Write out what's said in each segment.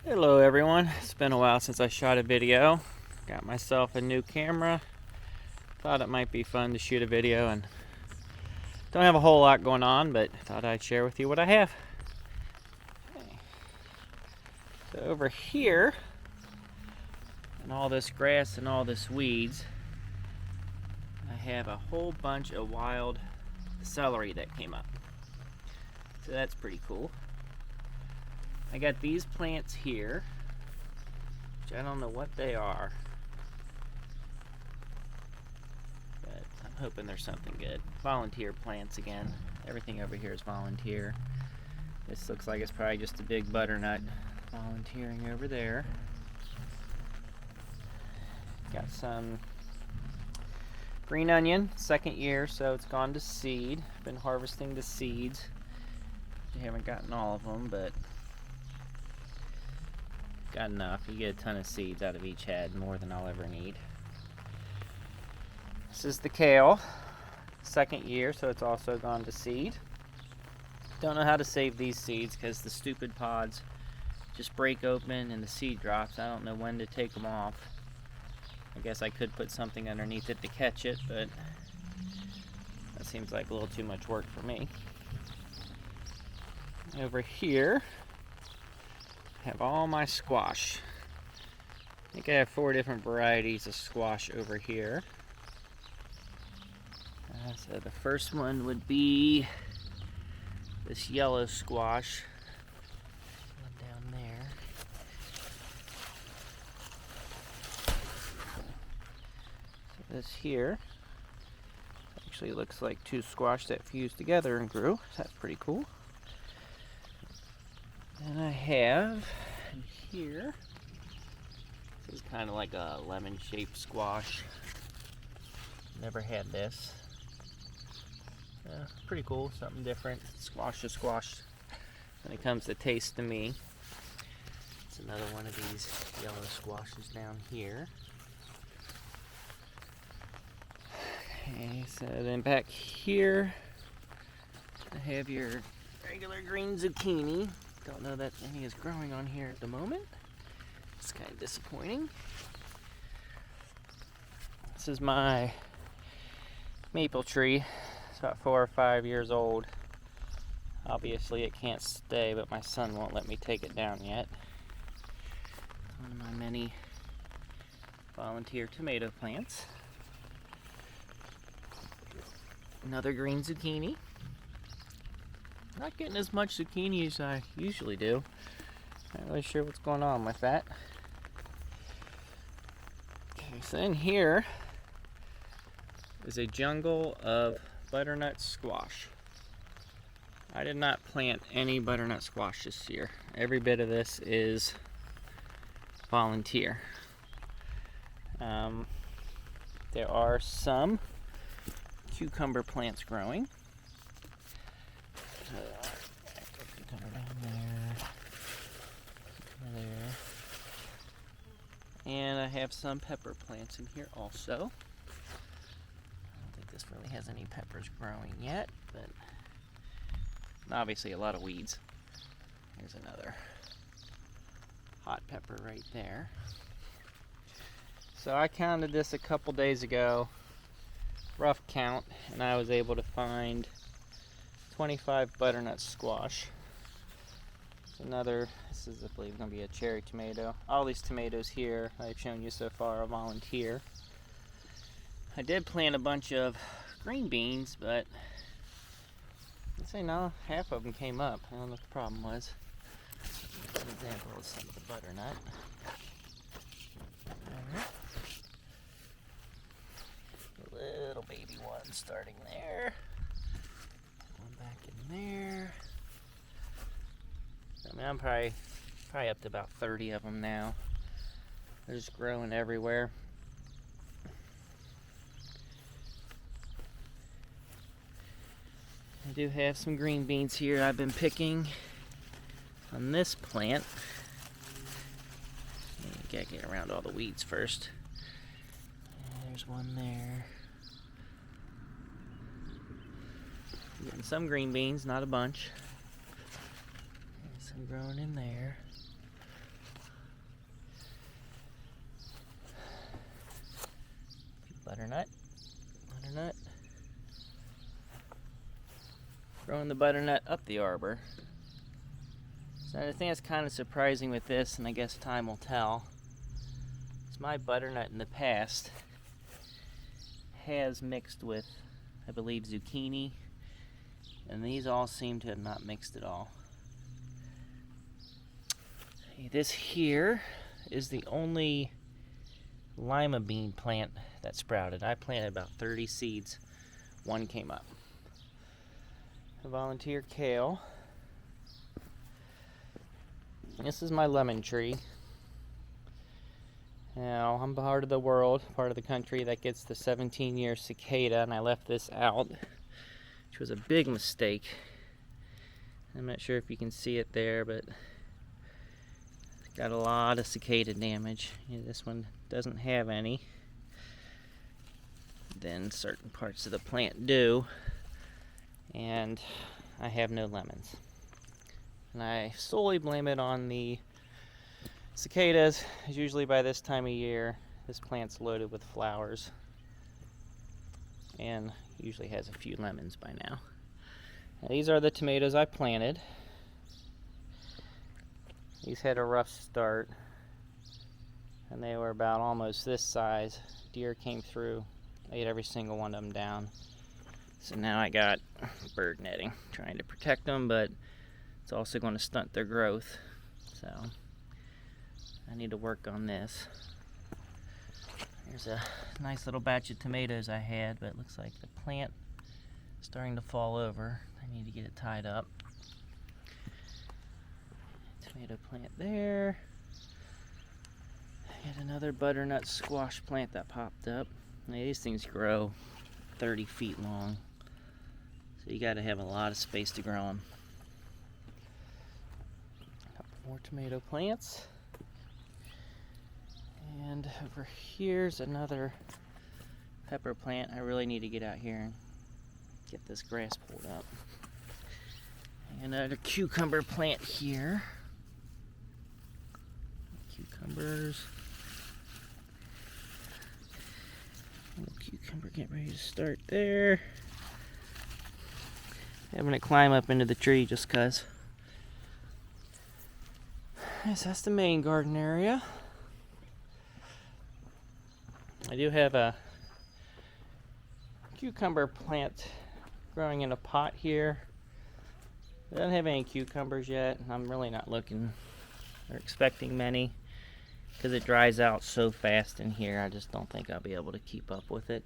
Hello everyone, it's been a while since I shot a video. Got myself a new camera. Thought it might be fun to shoot a video, and don't have a whole lot going on, but thought I'd share with you what I have. Okay. So over here, and all this grass and all this weeds, I have a whole bunch of wild celery that came up. So that's pretty cool. I got these plants here, which I don't know what they are, but I'm hoping they're something good. Volunteer plants again. Everything over here is volunteer. This looks like it's probably just a big butternut volunteering over there. Got some green onion, second year, so it's gone to seed. Been harvesting the seeds. I haven't gotten all of them, but got enough. You get a ton of seeds out of each head, more than I'll ever need. This is the kale, second year, so it's also gone to seed. Don't know how to save these seeds because the stupid pods just break open and the seed drops. I don't know when to take them off. I guess I could put something underneath it to catch it, but that seems like a little too much work for me. Over here, have all my squash. I think I have 4 different varieties of squash over here. So the first one would be this yellow squash. One down there. So this here actually looks like 2 squash that fused together and grew. So that's pretty cool. And I have in here, this is kind of like a lemon-shaped squash. Never had this. Pretty cool, something different. Squash to squash when it comes to taste to me. It's another one of these yellow squashes down here. Okay, so then back here, I have your regular green zucchini. Don't know that any is growing on here at the moment. It's kind of disappointing. This is my maple tree. It's about 4 or 5 years old. Obviously it can't stay, but my son won't let me take it down yet. One of my many volunteer tomato plants. Another green zucchini. Not getting as much zucchini as I usually do. Not really sure what's going on with that. Okay, so in here is a jungle of butternut squash. I did not plant any butternut squash this year. Every bit of this is volunteer. There are some cucumber plants growing. Cucumber down there, cucumber there, and I have some pepper plants in here also. I don't think this really has any peppers growing yet, but obviously a lot of weeds. Here's another hot pepper right there. So I counted this a couple days ago, rough count, and I was able to find 25 butternut squash. This is, I believe, going to be a cherry tomato. All these tomatoes here I've shown you so far are volunteer. I did plant a bunch of green beans, but let's say no, half of them came up. I don't know what the problem was. An example of some of the butternut. Alright. Little baby one starting there. Back in there. I mean, I'm probably up to about 30 of them now. They're just growing everywhere. I do have some green beans here I've been picking on this plant. You gotta get around all the weeds first. There's one there. Getting some green beans, not a bunch. Some growing in there. growing the butternut up the arbor. So the thing that's kind of surprising with this, and I guess time will tell, is my butternut in the past has mixed with, I believe, zucchini, and these all seem to have not mixed at all. This here is the only lima bean plant that sprouted. I planted about 30 seeds. One came up. A volunteer kale. This is my lemon tree. Now, I'm part of the world, part of the country that gets the 17-year cicada, and I left this out, which was a big mistake. I'm not sure if you can see it there, but got a lot of cicada damage. This one doesn't have any. Then certain parts of the plant do. And I have no lemons. And I solely blame it on the cicadas. Usually by this time of year, this plant's loaded with flowers. And usually has a few lemons by now. Now these are the tomatoes I planted. These had a rough start, and they were about almost this size. Deer came through, ate every single one of them down. So now I got bird netting, trying to protect them, but it's also going to stunt their growth. So I need to work on this. Here's a nice little batch of tomatoes I had, but it looks like the plant is starting to fall over. I need to get it tied up. Tomato plant there. I had another butternut squash plant that popped up. Now, these things grow 30 feet long, so you got to have a lot of space to grow them. A couple more tomato plants. And over here's another pepper plant. I really need to get out here and get this grass pulled up. And another cucumber plant here. Cucumbers. Little cucumber getting ready to start there. Having to climb up into the tree just cause. Yes, that's the main garden area. I do have a cucumber plant growing in a pot here. I don't have any cucumbers yet, and I'm really not looking or expecting many because it dries out so fast in here. I just don't think I'll be able to keep up with it.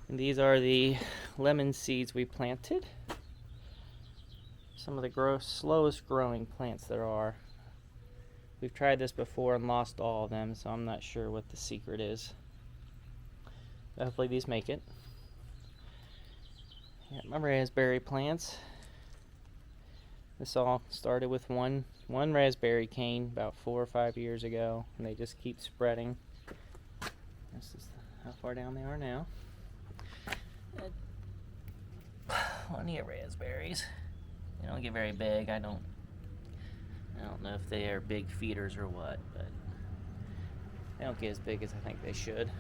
And these are the lemon seeds we planted. Some of the slowest growing plants there are. We've tried this before and lost all of them, so I'm not sure what the secret is. But hopefully these make it. Yeah, my raspberry plants. This all started with one raspberry cane about 4 or 5 years ago, and they just keep spreading. This is how far down they are now. Plenty of raspberries. They don't get very big. I don't know if they are big feeders or what, but they don't get as big as I think they should.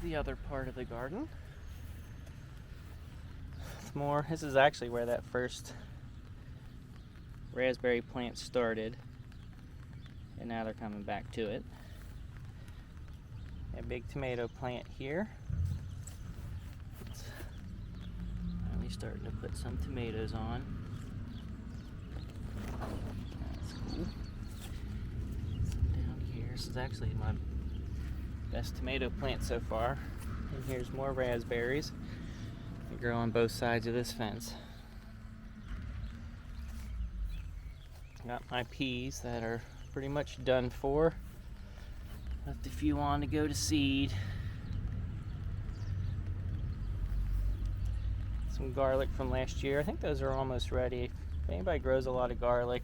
The other part of the garden. More. This is actually where that first raspberry plant started, and now they're coming back to it. A big tomato plant here. It's finally starting to put some tomatoes on. That's cool. Some down here. This is actually my best tomato plant so far. And here's more raspberries. They grow on both sides of this fence. Got my peas that are pretty much done for. Left a few on to go to seed. Some garlic from last year. I think those are almost ready. If anybody grows a lot of garlic,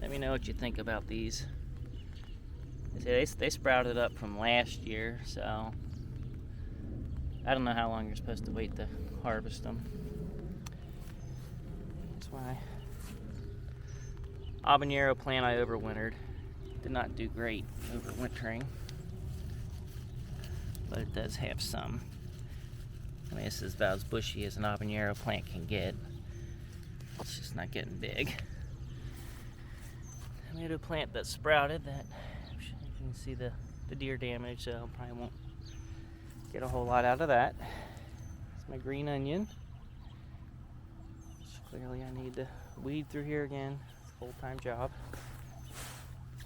let me know what you think about these. They sprouted up from last year, so I don't know how long you're supposed to wait to harvest them. That's why habanero plant I overwintered. Did not do great overwintering. but it does have some. I mean, this is about as bushy as an habanero plant can get. It's just not getting big. Tomato plant that sprouted, that you can see the deer damage, so I probably won't get a whole lot out of that. It's my green onion. Clearly I need to weed through here again. It's a full-time job.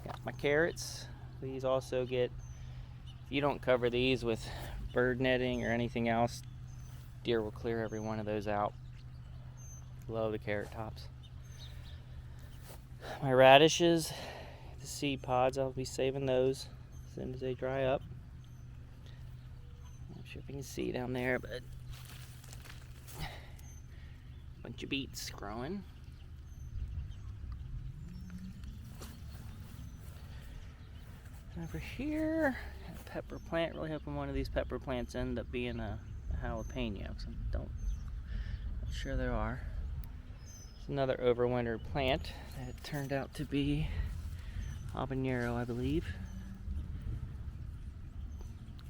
Got my carrots. These also get, if you don't cover these with bird netting or anything else, deer will clear every one of those out. Love the carrot tops. My radishes, the seed pods, I'll be saving those as soon as they dry up. I'm not sure if you can see down there, but bunch of beets growing. Over here, a pepper plant. Really hoping one of these pepper plants end up being a jalapeno, because I'm not sure there are. It's another overwintered plant that turned out to be habanero, I believe.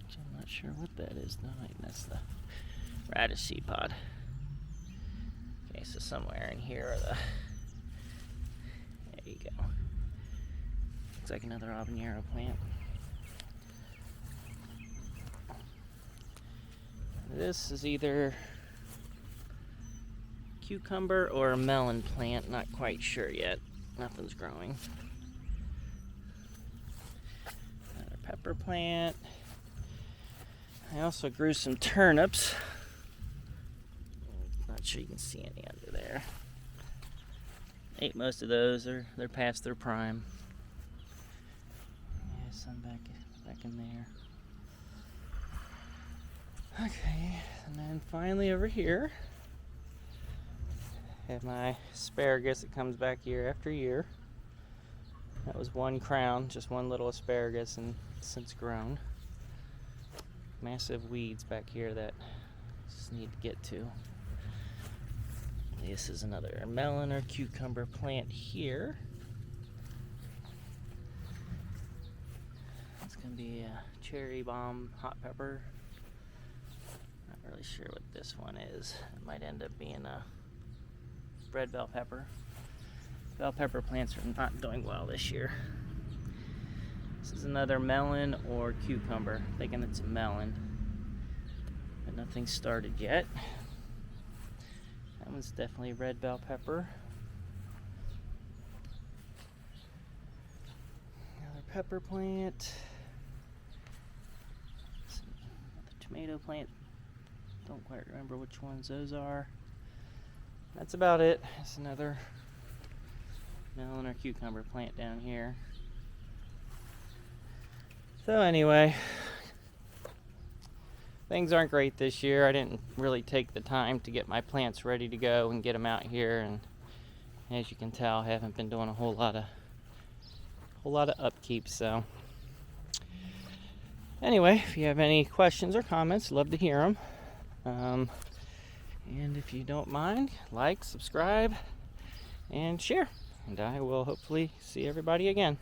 Which I'm not sure what that is. No, wait, that's the radish seed pod. Okay, so somewhere in here are the, there you go. Looks like another habanero plant. This is either cucumber or a melon plant, not quite sure yet. Nothing's growing. Another pepper plant. I also grew some turnips. Not sure you can see any under there. Ate most of those. They're past their prime. Yeah, some back in there. Okay, and then finally over here, I have my asparagus that comes back year after year. That was one crown, just one little asparagus, and since grown. Massive weeds back here that I just need to get to. This is another melon or cucumber plant here. It's gonna be a cherry bomb hot pepper. Not really sure what this one is. It might end up being a red bell pepper. Bell pepper plants are not doing well this year. This is another melon or cucumber. I'm thinking it's a melon, but nothing started yet. That one's definitely a red bell pepper. Another pepper plant. Another tomato plant. Don't quite remember which ones those are. That's about it. It's another melon or cucumber plant down here. So anyway, things aren't great this year. I didn't really take the time to get my plants ready to go and get them out here, and as you can tell, I haven't been doing a whole lot of upkeep. So anyway, if you have any questions or comments, love to hear them. And if you don't mind, like, subscribe, and share. And I will hopefully see everybody again.